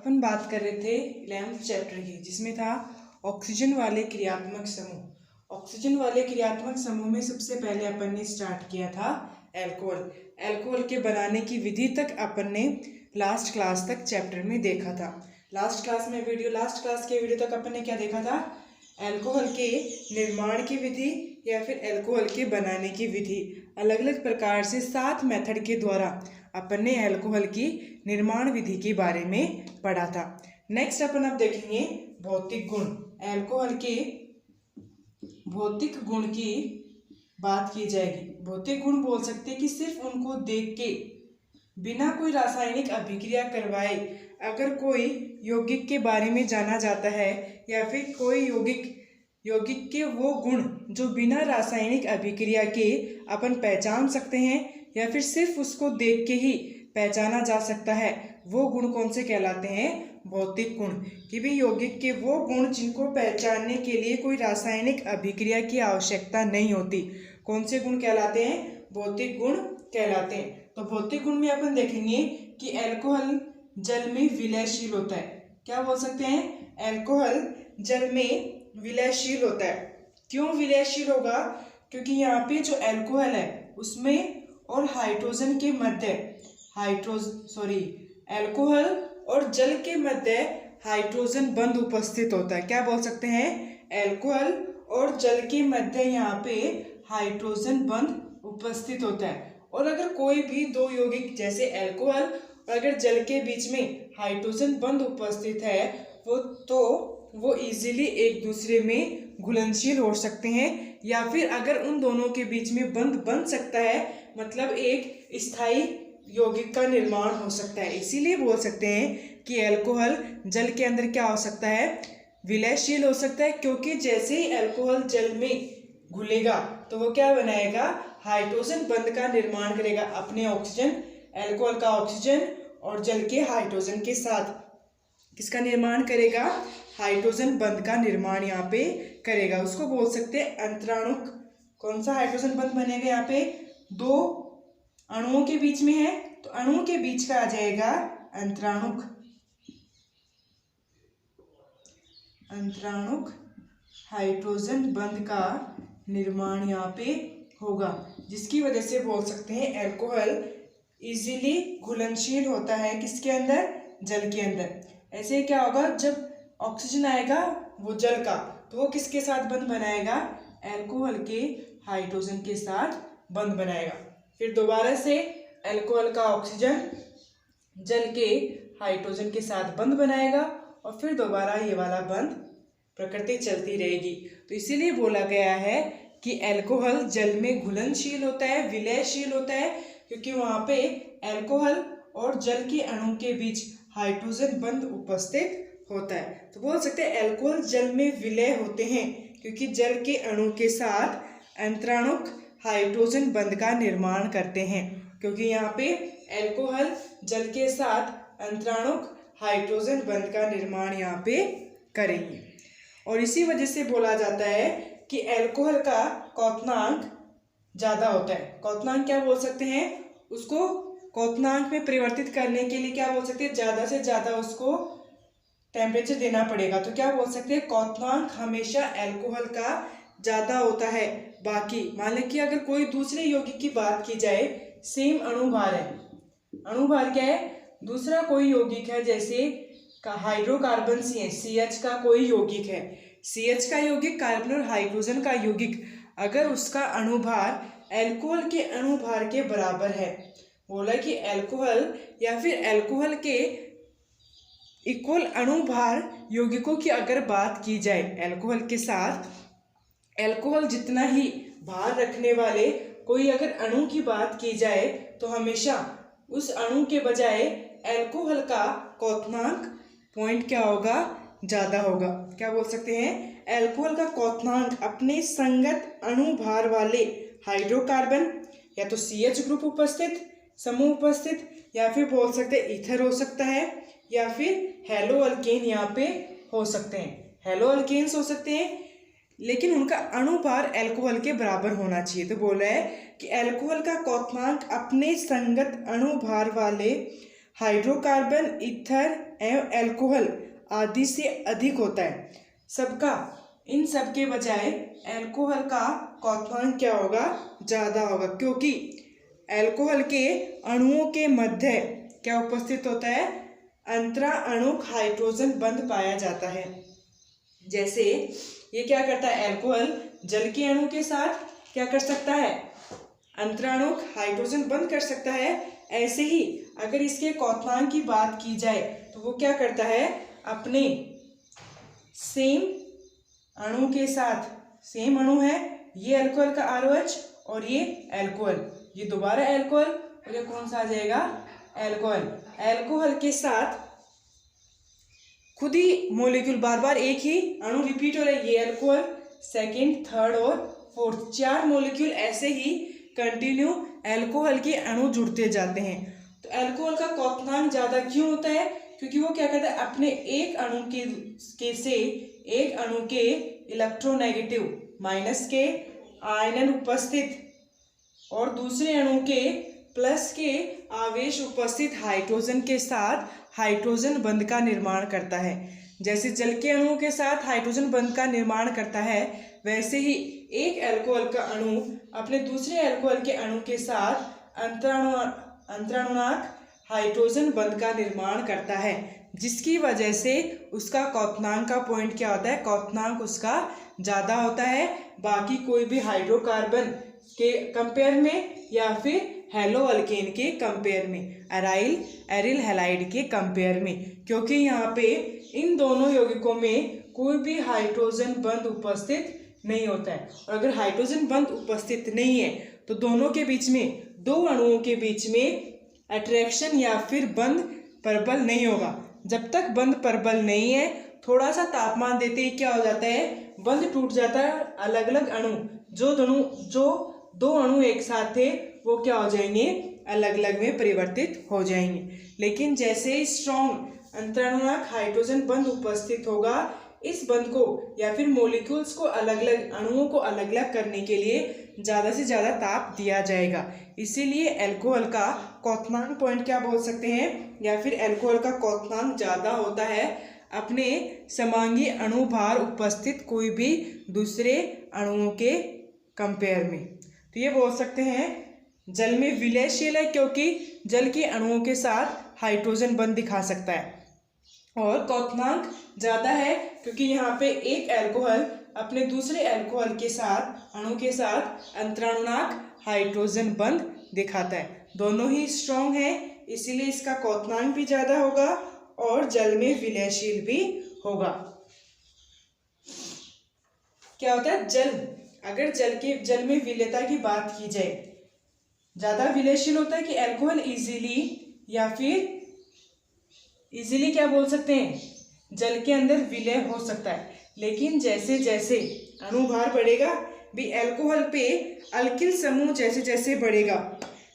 अपन बात कर रहे थे 11th चैप्टर की, जिसमें था ऑक्सीजन वाले क्रियात्मक समूह। ऑक्सीजन वाले क्रियात्मक समूह में सबसे पहले अपन ने स्टार्ट किया था एल्कोहल। एल्कोहल के बनाने की विधि तक अपन ने लास्ट क्लास तक चैप्टर में देखा था। लास्ट क्लास के वीडियो तक अपन ने क्या देखा था? एल्कोहल के निर्माण की विधि या फिर एल्कोहल के बनाने की विधि। अलग अलग प्रकार से 7 मेथड के द्वारा अपन ने एल्कोहल की निर्माण विधि के बारे में पढ़ा था। नेक्स्ट अपन अब देखेंगे भौतिक गुण। एल्कोहल के भौतिक गुण की बात की जाएगी। भौतिक गुण बोल सकते हैं कि सिर्फ उनको देख के बिना कोई रासायनिक अभिक्रिया करवाए अगर कोई यौगिक के बारे में जाना जाता है, या फिर कोई यौगिक के वो गुण जो बिना रासायनिक अभिक्रिया के अपन पहचान सकते हैं, या फिर सिर्फ उसको देख के ही पहचाना जा सकता है, वो गुण कौन से कहलाते हैं? भौतिक गुण। कि भी यौगिक के वो गुण जिनको पहचानने के लिए कोई रासायनिक अभिक्रिया की आवश्यकता नहीं होती, कौन से गुण कहलाते हैं? भौतिक गुण कहलाते हैं। तो भौतिक गुण में अपन देखेंगे कि एल्कोहल जल में विलयशील होता है। क्या बोल सकते हैं? एल्कोहल जल में विलयशील होता है। क्यों विलयशील होगा? क्योंकि यहाँ पे जो एल्कोहल है उसमें और हाइड्रोजन के मध्य एल्कोहल और जल के मध्य हाइड्रोजन बंध उपस्थित होता है। क्या बोल सकते हैं? एल्कोहल और जल के मध्य यहाँ पे हाइड्रोजन बंध उपस्थित होता है। और अगर कोई भी दो यौगिक जैसे एल्कोहल और अगर जल के बीच में हाइड्रोजन बंध उपस्थित है वो इजीली एक दूसरे में घुलनशील हो सकते हैं, या फिर अगर उन दोनों के बीच में बंध बन सकता है मतलब एक स्थायी यौगिक का निर्माण हो सकता है। इसीलिए बोल सकते हैं कि एल्कोहल जल के अंदर क्या हो सकता है? विलयशील हो सकता है। क्योंकि जैसे ही एल्कोहल जल में घुलेगा तो वो क्या बनाएगा? हाइड्रोजन बंध का निर्माण करेगा अपने ऑक्सीजन, एल्कोहल का ऑक्सीजन और जल के हाइड्रोजन के साथ किसका निर्माण करेगा? हाइड्रोजन बंध का निर्माण यहाँ पे करेगा। उसको बोल सकते हैं अंतराणुक। कौन सा हाइड्रोजन बंध बनेगा? यहाँ पे दो अणुओं के बीच में है तो अणुओं के बीच का आ जाएगा अंतराणुक। अंतराणुक हाइड्रोजन बंध का निर्माण यहाँ पे होगा, जिसकी वजह से बोल सकते हैं एल्कोहल इजीली घुलनशील होता है। किसके अंदर? जल के अंदर। ऐसे क्या होगा? जब ऑक्सीजन आएगा वो जल का, तो वो किसके साथ बंध बनाएगा? एल्कोहल के हाइड्रोजन के साथ बंध बनाएगा। फिर दोबारा से एल्कोहल का ऑक्सीजन जल के हाइड्रोजन के साथ बंध बनाएगा और फिर दोबारा ये वाला बंध प्रकृति चलती रहेगी। तो इसीलिए बोला गया है कि एल्कोहल जल में घुलनशील होता है, विलयशील होता है, क्योंकि वहाँ पे एल्कोहल और जल के अणु के बीच हाइड्रोजन बंध उपस्थित होता है। तो बोल सकते हैं एल्कोहल जल में विलय होते हैं क्योंकि जल के अणु के साथ अंतराणुक हाइड्रोजन बंध का निर्माण करते हैं। क्योंकि यहाँ पे एल्कोहल जल के साथ अंतराणुक हाइड्रोजन बंध का निर्माण यहाँ पे करेंगे, और इसी वजह से बोला जाता है कि एल्कोहल का क्वथनांक ज़्यादा होता है। क्वथनांक क्या बोल सकते हैं? उसको क्वथनांक में परिवर्तित करने के लिए क्या बोल सकते हैं? ज़्यादा से ज़्यादा उसको टेम्परेचर देना पड़ेगा। तो क्या बोल सकते हैं? क्वथनांक हमेशा एल्कोहल का ज़्यादा होता है। बाकी मान लें कि अगर कोई दूसरे यौगिक की बात की जाए, सेम अणुभार है, अणुभार क्या है? दूसरा कोई यौगिक है, जैसे हाइड्रोकार्बन CH का कोई यौगिक है, CH का यौगिक, कार्बन और हाइड्रोजन का यौगिक, अगर उसका अणुभार एल्कोहल के अणुभार के बराबर है, बोला कि एल्कोहल या फिर एल्कोहल के इक्वल अणुभार यौगिकों की अगर बात की जाए, एल्कोहल के साथ एल्कोहल जितना ही भार रखने वाले कोई अगर अणु की बात की जाए, तो हमेशा उस अणु के बजाय एल्कोहल का क्वथनांक पॉइंट क्या होगा? ज़्यादा होगा। क्या बोल सकते हैं? एल्कोहल का क्वथनांक अपने संगत अणुभार वाले हाइड्रोकार्बन या तो CH ग्रुप उपस्थित, समूह उपस्थित, या फिर बोल सकते हैं ईथर हो सकता है, या फिर हेलो अल्केन यहाँ पे हो सकते हैं। हेलो अल्केन्स हो सकते हैं, लेकिन उनका अणुभार एल्कोहल के बराबर होना चाहिए। तो बोला है कि एल्कोहल का क्वथनांक अपने संगत अणुभार वाले हाइड्रोकार्बन, ईथर एवं एल्कोहल आदि से अधिक होता है। इन सब के बजाय एल्कोहल का क्वथनांक क्या होगा, ज़्यादा होगा, क्योंकि एल्कोहल के अणुओं के मध्य क्या उपस्थित होता है, अंतरा अणुक हाइड्रोजन बंध पाया जाता है। जैसे ये क्या करता है, एल्कोहल जल के अणु के साथ क्या कर सकता है, अंतराणुक हाइड्रोजन बंध कर सकता है। ऐसे ही अगर इसके क्वथनांक की बात की जाए तो वो क्या करता है, अपने सेम अणु के साथ, सेम अणु है, ये अल्कोहल का ROH और ये अल्कोहल, ये दोबारा अल्कोहल और ये कौन सा आ जाएगा, अल्कोहल। अल्कोहल के साथ खुद ही मॉलिक्यूल बार बार एक ही अणु रिपीट हो रहा है, ये अल्कोहल, सेकंड, थर्ड और फोर्थ, 4 मॉलिक्यूल ऐसे ही कंटिन्यू अल्कोहल के अणु जुड़ते जाते हैं। तो अल्कोहल का क्वथनांक ज्यादा क्यों होता है, क्योंकि वो क्या करता है, अपने एक अणु के से एक अणु के इलेक्ट्रोनेगेटिव माइनस के आयनन उपस्थित और दूसरे अणु के प्लस के आवेश उपस्थित हाइड्रोजन के साथ हाइड्रोजन बंध का निर्माण करता है। जैसे जल के अणुओं के साथ हाइड्रोजन बंध का निर्माण करता है, वैसे ही एक अल्कोहल का अणु अपने दूसरे अल्कोहल के अणु के साथ अंतराणुनाक हाइड्रोजन बंध का निर्माण करता है, जिसकी वजह से उसका क्वथनांक का पॉइंट क्या होता है, क्वथनांक उसका ज़्यादा होता है बाकी कोई भी हाइड्रोकार्बन के कंपेयर में या फिर हेलो अल्केन के कंपेयर में, एरिल हैलाइड के कंपेयर में, क्योंकि यहाँ पे इन दोनों यौगिकों में कोई भी हाइड्रोजन बंध उपस्थित नहीं होता है। और अगर हाइड्रोजन बंध उपस्थित नहीं है तो दोनों के बीच में, दो अणुओं के बीच में अट्रैक्शन या फिर बंध प्रबल नहीं होगा। जब तक बंध प्रबल नहीं है, थोड़ा सा तापमान देते ही क्या हो जाता है, बंध टूट जाता है। अलग अलग अणु जो दो अणु एक साथ थे वो क्या हो जाएंगे, अलग अलग में परिवर्तित हो जाएंगे। लेकिन जैसे ही स्ट्रॉन्ग अंतराणुनाक हाइड्रोजन बंध उपस्थित होगा, इस बंध को या फिर मॉलिक्यूल्स को अलग अलग, अणुओं को अलग अलग करने के लिए ज़्यादा से ज़्यादा ताप दिया जाएगा। इसीलिए अल्कोहल का क्वथनांक पॉइंट क्या बोल सकते हैं, या फिर अल्कोहल का क्वथनांक ज़्यादा होता है अपने समांगी अणुभार उपस्थित कोई भी दूसरे अणुओं के कंपेयर में। तो ये बोल सकते हैं जल में विलयशील है, क्योंकि जल के अणुओं के साथ हाइड्रोजन बंध दिखा सकता है। और क्वथनांक ज़्यादा है क्योंकि यहाँ पे एक अल्कोहल अपने दूसरे अल्कोहल के साथ, अणु के साथ अंतराणुनाक हाइड्रोजन बंध दिखाता है। दोनों ही स्ट्रॉन्ग है, इसीलिए इसका क्वथनांक भी ज़्यादा होगा और जल में विलयशील भी होगा। क्या होता है, अगर जल में विलयता की बात की जाए, ज़्यादा विलयशील होता है कि अल्कोहल इजीली क्या बोल सकते हैं, जल के अंदर विलय हो सकता है। लेकिन जैसे जैसे अणुभार बढ़ेगा भी अल्कोहल पे अल्किल समूह जैसे जैसे बढ़ेगा,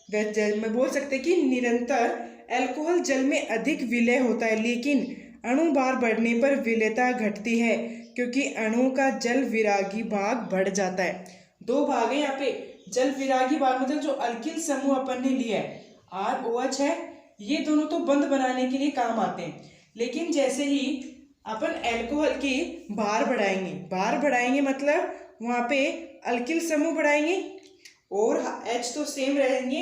मैं बोल सकते हैं कि निरंतर अल्कोहल जल में अधिक विलय होता है, लेकिन अणुभार बढ़ने पर विलयता घटती है क्योंकि अणु का जल विरागी भाग बढ़ जाता है। 2 भाग है यहाँ पे, जल विरागी भाग मतलब जो अल्किल समूह अपन ने लिया है, ROH है, ये दोनों तो बंध बनाने के लिए काम आते हैं। लेकिन जैसे ही अपन अल्कोहल की भार बढ़ाएंगे मतलब वहाँ पे अल्किल समूह बढ़ाएंगे और H तो सेम रहेंगे।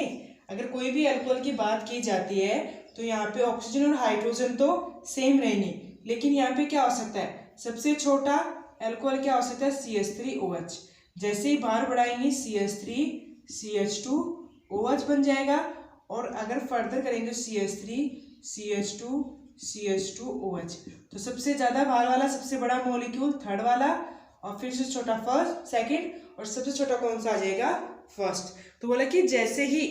अगर कोई भी अल्कोहल की बात की जाती है तो यहाँ पे ऑक्सीजन और हाइड्रोजन तो सेम रहेंगे, लेकिन यहाँ पे क्या हो सकता है, सबसे छोटा अल्कोहल क्या हो सकता है, CH3OH। जैसे ही भार बढ़ाएंगे CH3 CH2OH बन जाएगा, और अगर फर्दर करेंगे CH3 CH2 CH2OH। तो सबसे ज़्यादा भार वाला सबसे बड़ा मॉलिक्यूल थर्ड वाला, और फिर से छोटा फर्स्ट, सेकंड, और सबसे छोटा कौन सा आ जाएगा, फर्स्ट। तो बोला कि जैसे ही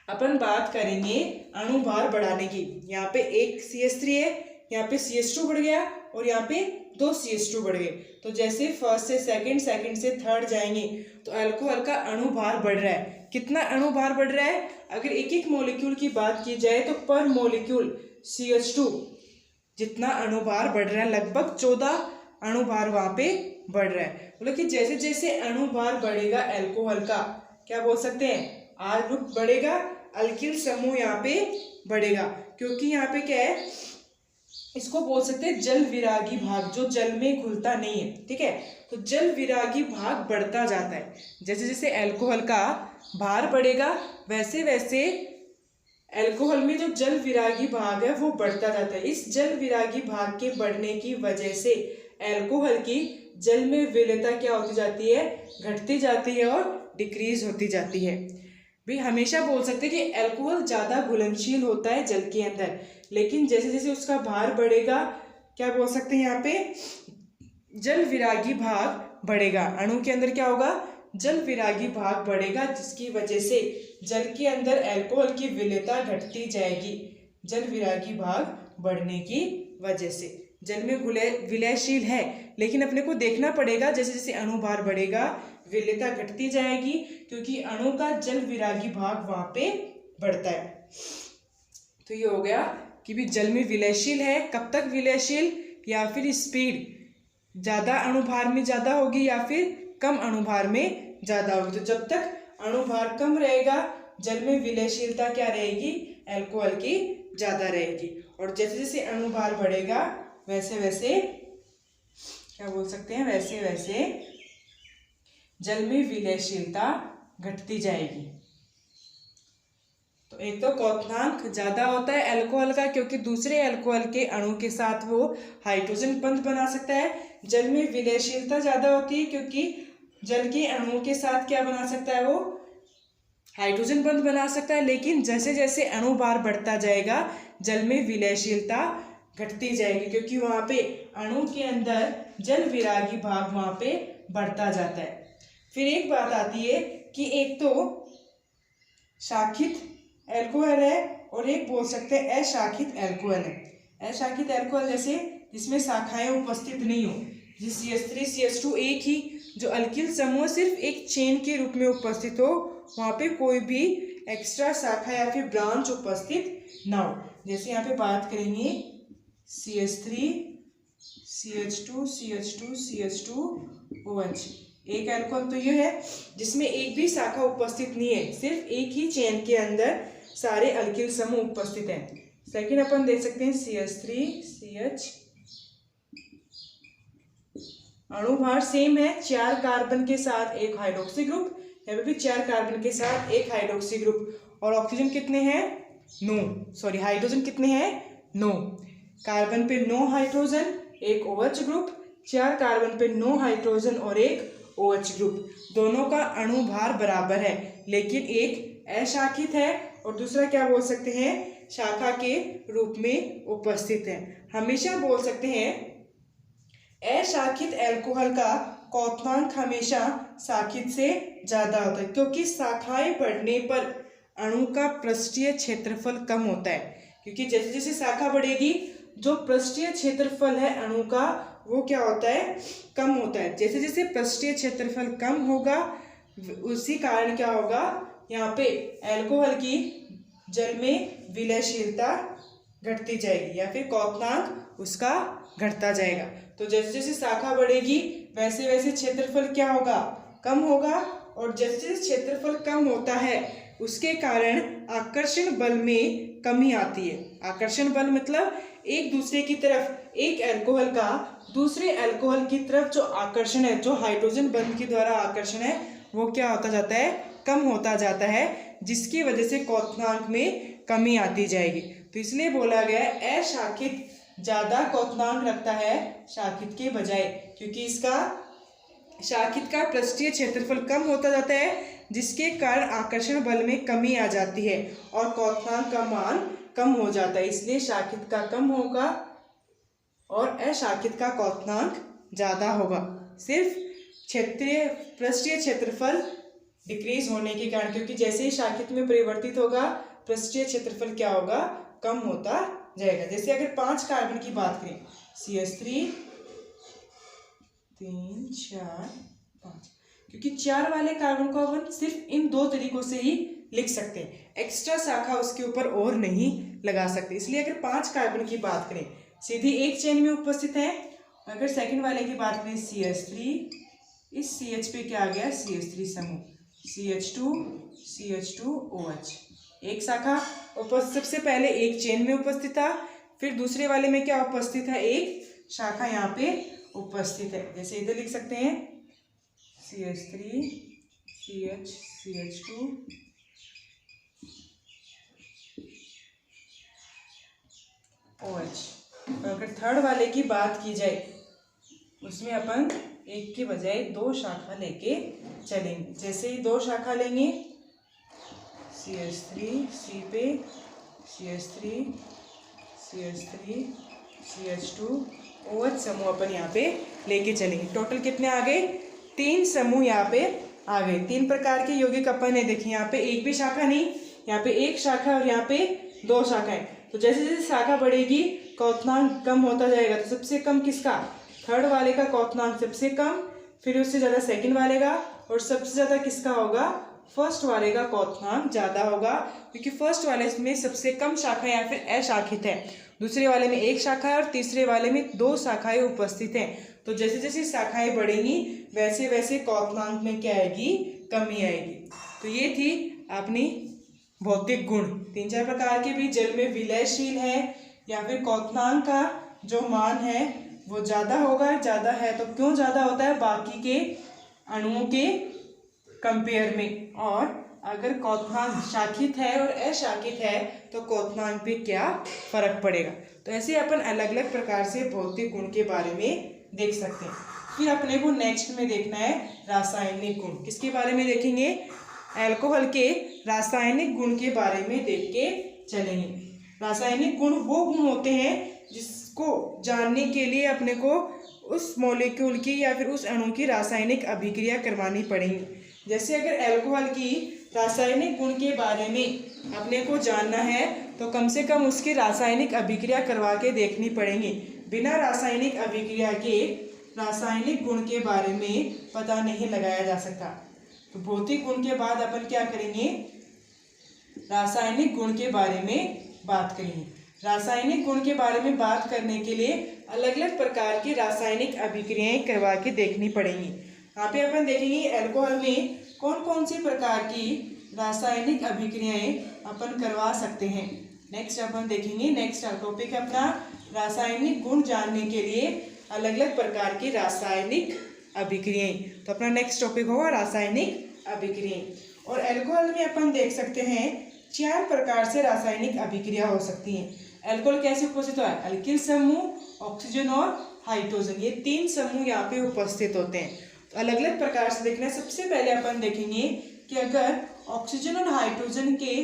अपन बात करेंगे अणुभार बढ़ाने की, यहाँ पे एक CH3 है, यहाँ पे CH2 बढ़ गया और यहाँ पे 2 CH2 बढ़ गए। तो जैसे फर्स्ट से सेकंड, सेकंड से थर्ड जाएंगे तो अल्कोहल का अणुभार बढ़ रहा है। कितना अणुभार बढ़ रहा है, अगर एक एक मॉलिक्यूल की बात की जाए तो पर मॉलिक्यूल CH2 जितना अणुभार बढ़ रहा है, लगभग 14 अणुभार वहाँ पे बढ़ रहा है। मतलब कि जैसे जैसे अणुभार बढ़ेगा अल्कोहल का, क्या बोल सकते हैं, R ग्रुप बढ़ेगा। अल्किल समूह यहाँ पे बढ़ेगा, क्योंकि यहाँ पे क्या है, इसको बोल सकते हैं जल विरागी भाग, जो जल में घुलता नहीं है। ठीक है, तो जल विरागी भाग बढ़ता जाता है। जैसे जैसे अल्कोहल का भार बढ़ेगा वैसे वैसे अल्कोहल में जो जल विरागी भाग है वो बढ़ता जाता है। इस जल विरागी भाग के बढ़ने की वजह से अल्कोहल की जल में विलेयता क्या होती जाती है, घटती जाती है और डिक्रीज होती जाती है। भी हमेशा बोल सकते हैं कि अल्कोहल ज़्यादा घुलनशील होता है जल के अंदर, लेकिन जैसे जैसे उसका भार बढ़ेगा क्या बोल सकते हैं यहाँ पे, जल विरागी भाग बढ़ेगा। अणु के अंदर क्या होगा, जल विरागी भाग बढ़ेगा, जिसकी वजह से जल के अंदर अल्कोहल की विलेयता घटती जाएगी। जल विरागी भाग बढ़ने की वजह से जल में विलयशील है, लेकिन अपने को देखना पड़ेगा जैसे जैसे अणु भार बढ़ेगा विलेयता घटती जाएगी, क्योंकि अणु का जल विरागी भाग वहां पे बढ़ता है। तो ये हो गया कि भी जल में विलयशील है, कब तक विलयशील, या फिर स्पीड ज्यादा अणुभार में ज्यादा होगी या फिर कम अणुभार में ज्यादा होगी। तो जब तक अणुभार कम रहेगा जल में विलयशीलता क्या रहेगी, अल्कोहल की ज्यादा रहेगी, और जैसे जैसे अणुभार बढ़ेगा वैसे वैसे क्या बोल सकते हैं, वैसे वैसे जल में विलयशीलता घटती जाएगी। तो एक तो क्वथनांक ज्यादा होता है अल्कोहल का, क्योंकि दूसरे अल्कोहल के अणु के साथ वो हाइड्रोजन बंध बना सकता है। जल में विलयशीलता ज्यादा होती है, क्योंकि जल के अणुओं के साथ क्या बना सकता है, वो हाइड्रोजन बंध बना सकता है। लेकिन जैसे जैसे अणुभार बढ़ता जाएगा जल में विलयशीलता घटती जाएगी, क्योंकि वहां पे अणु के अंदर जल विरागी भाग वहां पे बढ़ता जाता है। फिर एक बात आती है कि एक तो शाखित अल्कोहल है और एक बोल सकते हैं अशाखित अल्कोहल है। अशाखित अल्कोहल जैसे जिसमें शाखाएं उपस्थित नहीं हो, जिस CH3 CH2 एक ही जो अल्किल समूह सिर्फ एक चेन के रूप में उपस्थित हो, वहाँ पे कोई भी एक्स्ट्रा शाखा या फिर ब्रांच उपस्थित ना हो। जैसे यहाँ पे बात करेंगे CH3 CH2 CH2 CH2 OH, एक अल्कोहल तो ये है जिसमें एक भी शाखा उपस्थित नहीं है, सिर्फ एक ही चेन के अंदर सारे अल्किल समूह उपस्थित हैं। सेकंड अपन देख सकते हैं CH3 CH, अणुभार सेम है, 4 कार्बन के साथ एक हाइड्रोक्सी ग्रुप, यहाँ पे भी 4 कार्बन के साथ एक हाइड्रोक्सी ग्रुप, और ऑक्सीजन कितने हैं 9, हाइड्रोजन कितने हैं 9, कार्बन पे 9 हाइड्रोजन, एक OH ग्रुप, 4 कार्बन पे 9 हाइड्रोजन और एक OH ग्रुप। दोनों का अणुभार बराबर है, लेकिन एक अशाखित है और दूसरा क्या बोल सकते हैं, शाखा के रूप में उपस्थित है। हमेशा बोल सकते हैं अशाखित अल्कोहल का क्वथनांक हमेशा शाखित से ज्यादा होता है, क्योंकि शाखाएं बढ़ने पर अणु का पृष्ठीय क्षेत्रफल कम होता है। क्योंकि जैसे जैसे शाखा बढ़ेगी जो पृष्ठीय क्षेत्रफल है अणु का वो क्या होता है, कम होता है। जैसे जैसे पृष्ठीय क्षेत्रफल कम होगा उसी कारण क्या होगा, यहाँ पे अल्कोहल की जल में विलयशीलता घटती जाएगी या फिर क्वथनांक उसका घटता जाएगा। तो जैसे जैसे शाखा बढ़ेगी वैसे वैसे क्षेत्रफल क्या होगा, कम होगा, और जैसे जैसे क्षेत्रफल कम होता है उसके कारण आकर्षण बल में कमी आती है। आकर्षण बल मतलब एक दूसरे की तरफ, एक अल्कोहल का दूसरे अल्कोहल की तरफ जो आकर्षण है, जो हाइड्रोजन बंध के द्वारा आकर्षण है, वो क्या होता जाता है, कम होता जाता है, जिसकी वजह से क्वथनांक में कमी आती जाएगी। तो इसलिए बोला गया है अशाखित ज्यादा क्वथनांक रखता है शाखित के बजाय, क्योंकि इसका शाखित का पृष्ठीय क्षेत्रफल कम होता जाता है, जिसके कारण आकर्षण बल में कमी आ जाती है और क्वथनांक का मान कम हो जाता है। इसलिए शाखित का कम होगा और अशाखित का क्वथनांक ज्यादा होगा, सिर्फ क्षेत्रीय पृष्ठीय क्षेत्रफल डिक्रीज होने के कारण, क्योंकि जैसे ही शाखित में परिवर्तित होगा पृष्ठीय क्षेत्रफल क्या होगा, कम होता जाएगा। जैसे अगर 5 कार्बन की बात करें CH3 3 4 5, क्योंकि 4 वाले कार्बन को अपन सिर्फ इन 2 तरीकों से ही लिख सकते हैं, एक्स्ट्रा शाखा उसके ऊपर और नहीं लगा सकते। इसलिए अगर 5 कार्बन की बात करें सीधी एक चेन में उपस्थित है, अगर सेकंड वाले की बात करें CH3, इस CH पे क्या आ गया CH3 समूह, CH2 CH2 OH, एक शाखा उपस्थित, सबसे पहले एक चेन में उपस्थित था, फिर दूसरे वाले में क्या उपस्थित है, एक शाखा यहाँ पे उपस्थित है। जैसे इधर लिख सकते हैं CH3 CH2 OH। और अगर थर्ड वाले की बात की जाए उसमें अपन एक के बजाय दो शाखा लेके चलेंगे। जैसे ही दो शाखा लेंगे CH3 C पे CH3 CH2 OH समूह अपन यहाँ पे लेके चलेंगे। टोटल कितने आ गए, 3 समूह यहाँ पे आ गए। 3 प्रकार के यौगिक अपन है। देखिए यहाँ पे एक भी शाखा नहीं, यहाँ पे एक शाखा और यहाँ पे 2 शाखाएं। तो जैसे जैसे शाखा बढ़ेगी क्वथनांक कम होता जाएगा। तो सबसे कम किसका, थर्ड वाले का क्वथनांक सबसे कम, फिर उससे ज़्यादा सेकंड वाले का, और सबसे ज़्यादा किसका होगा, फर्स्ट वाले का क्वथनांक ज़्यादा होगा, क्योंकि फर्स्ट वाले में सबसे कम शाखा या फिर अशाखित है, दूसरे वाले में एक शाखा है और तीसरे वाले में 2 शाखाएं उपस्थित हैं। तो जैसे जैसे शाखाएं बढ़ेंगी वैसे वैसे क्वथनांक में क्या आएगी, कमी आएगी। तो ये थी अपनी भौतिक गुण। 3-4 प्रकार के भी जल में विलयशील है या फिर क्वथनांक का जो मान है वो ज़्यादा होगा। ज़्यादा है तो क्यों ज़्यादा होता है, बाकी के अणुओं के कंपेयर में। और अगर क्वथनांक शाखित है और अशाखित है तो क्वथनांक पे क्या फर्क पड़ेगा। तो ऐसे अपन अलग अलग प्रकार से भौतिक गुण के बारे में देख सकते हैं। फिर अपने को नेक्स्ट में देखना है रासायनिक गुण। किसके बारे में देखेंगे, अल्कोहल के रासायनिक गुण के बारे में देख के चलेंगे। रासायनिक गुण वो गुण होते हैं जिसको जानने के लिए अपने को उस मॉलिक्यूल की या फिर उस अणु की रासायनिक अभिक्रिया करवानी पड़ेगी। जैसे अगर अल्कोहल की रासायनिक गुण के बारे में अपने को जानना है तो कम से कम उसकी रासायनिक अभिक्रिया करवा के देखनी पड़ेगी। बिना रासायनिक अभिक्रिया के रासायनिक गुण के बारे में पता नहीं लगाया जा सकता। तो भौतिक गुण के बाद अपन क्या करेंगे, रासायनिक गुण के बारे में बात करेंगे। रासायनिक गुण के बारे में बात करने के लिए अलग अलग प्रकार की रासायनिक अभिक्रियाएं करवा के देखनी पड़ेंगी। यहाँ पे अपन देखेंगे अल्कोहल में कौन कौन सी प्रकार की रासायनिक अभिक्रियाएं अपन करवा सकते हैं। नेक्स्ट अपन देखेंगे, नेक्स्ट टॉपिक है अपना रासायनिक गुण जानने के लिए अलग अलग प्रकार की रासायनिक अभिक्रियाएं। तो अपना नेक्स्ट टॉपिक होगा रासायनिक अभिक्रियाएं। और अल्कोहल में अपन देख सकते हैं 4 प्रकार से रासायनिक अभिक्रिया हो सकती हैं। अल्कोहल कैसे उपस्थित हुआ है, अल्किल समूह, ऑक्सीजन और हाइड्रोजन, ये 3 समूह यहाँ पे उपस्थित होते हैं। तो अलग अलग प्रकार से देखना है। सबसे पहले अपन देखेंगे कि अगर ऑक्सीजन और हाइड्रोजन के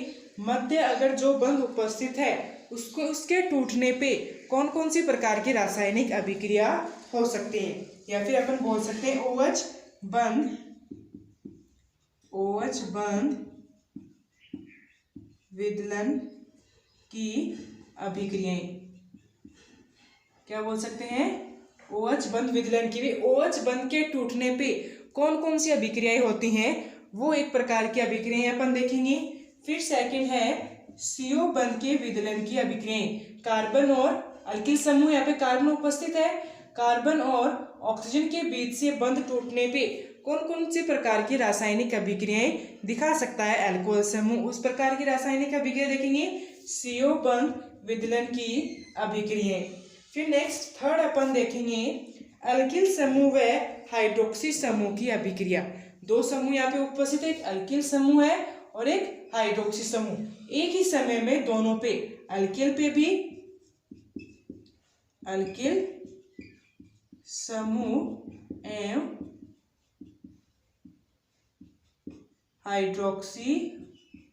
मध्य अगर जो बंध उपस्थित है उसको उसके टूटने पे कौन कौन सी प्रकार की रासायनिक अभिक्रिया हो सकती है, या फिर अपन बोल सकते हैं OH बंध विदलन की अभिक्रियाएं। क्या बोल सकते हैं, OH बंध विदलन की भी। OH बंध के टूटने पे कौन कौन सी अभिक्रियाएं होती हैं वो एक प्रकार की अभिक्रियाएं अपन देखेंगे। फिर सेकंड है CO बंध के विदलन की अभिक्रियाएं। कार्बन और अल्किल समूह, यहाँ पे कार्बन उपस्थित है, कार्बन और ऑक्सीजन के बीच से बंध टूटने पे कौन कौन सी प्रकार की रासायनिक अभिक्रियाएं दिखा सकता है अल्कोहल समूह, उस प्रकार की रासायनिक अभिक्रिया देखेंगे, CO बंध विदलन की अभिक्रियाएं। फिर नेक्स्ट थर्ड अपन देखेंगे अल्किल समूह व हाइड्रोक्सी समूह की अभिक्रिया। 2 समूह यहाँ पे उपस्थित है, एक अल्किल समूह है और एक हाइड्रोक्सी समूह। एक ही समय में दोनों पे, अल्किल पे भी अल्किल समूह एवं हाइड्रोक्सी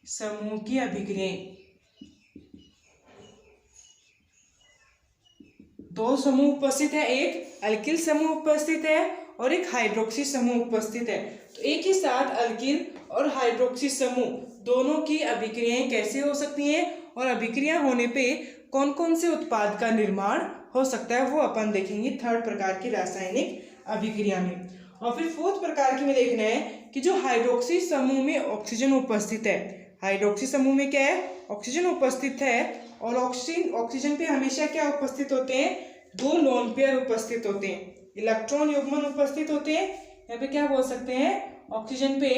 समूह की अभिक्रियाएं। 2 समूह उपस्थित है, एक अल्किल समूह उपस्थित है और एक हाइड्रोक्सी समूह उपस्थित है। तो एक ही साथ अल्किल और हाइड्रोक्सी समूह दोनों की अभिक्रियाएं कैसे हो सकती हैं और अभिक्रिया होने पे कौन कौन से उत्पाद का निर्माण हो सकता है वो अपन देखेंगे थर्ड प्रकार की रासायनिक अभिक्रिया में। और फिर फोर्थ प्रकार की में देखना है कि जो हाइड्रोक्सी समूह में ऑक्सीजन उपस्थित है, हाइड्रोक्सी समूह में क्या है, ऑक्सीजन उपस्थित है और ऑक्सीजन पे हमेशा क्या उपस्थित होते हैं, 2 लोन पेयर उपस्थित होते हैं, इलेक्ट्रॉन युग्मन उपस्थित होते हैं। यहाँ पे क्या बोल सकते हैं, ऑक्सीजन पे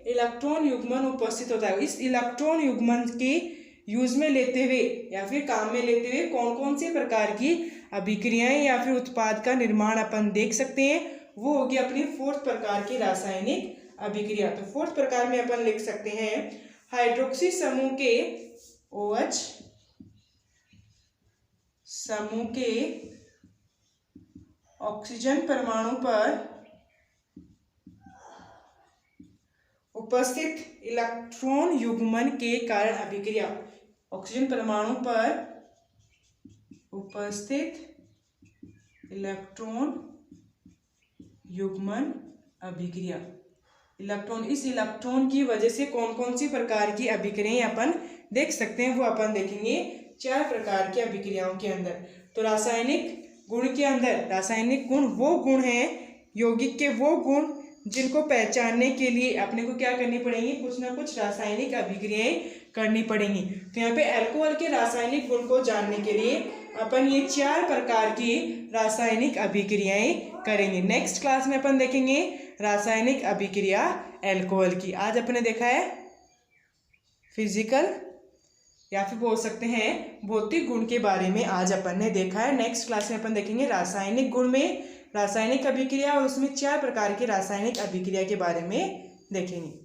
इलेक्ट्रॉन युग्मन उपस्थित होता है। इस इलेक्ट्रॉन युग्मन के यूज में लेते हुए या फिर काम में लेते हुए कौन कौन से प्रकार की अभिक्रियाएं या फिर उत्पाद का निर्माण अपन देख सकते हैं, वो होगी अपनी फोर्थ प्रकार की रासायनिक अभिक्रिया। तो फोर्थ प्रकार में अपन लिख सकते हैं हाइड्रोक्सी समूह के OH समूह के ऑक्सीजन परमाणु पर उपस्थित इलेक्ट्रॉन युग्मन के कारण अभिक्रिया। ऑक्सीजन परमाणु पर उपस्थित इलेक्ट्रॉन युग्मन अभिक्रिया। इस इलेक्ट्रॉन की वजह से कौन कौन सी प्रकार की अभिक्रियाएं अपन देख सकते हैं, वो अपन देखेंगे 4 प्रकार की अभिक्रियाओं के अंदर। तो रासायनिक गुण के अंदर, रासायनिक गुण वो गुण हैं, यौगिक के वो गुण जिनको पहचानने के लिए अपने को क्या करनी पड़ेगी, कुछ ना कुछ रासायनिक अभिक्रियाएं करनी पड़ेंगी। तो यहाँ पे अल्कोहल के रासायनिक गुण को जानने के लिए अपन ये 4 प्रकार की रासायनिक अभिक्रियाएं करेंगे। नेक्स्ट क्लास में अपन देखेंगे रासायनिक अभिक्रिया अल्कोहल की। आज अपने देखा है फिजिकल या फिर बोल सकते हैं भौतिक गुण के बारे में आज अपन ने देखा है। नेक्स्ट क्लास में अपन देखेंगे रासायनिक गुण में रासायनिक अभिक्रिया और उसमें 4 प्रकार की रासायनिक अभिक्रिया के बारे में देखेंगे।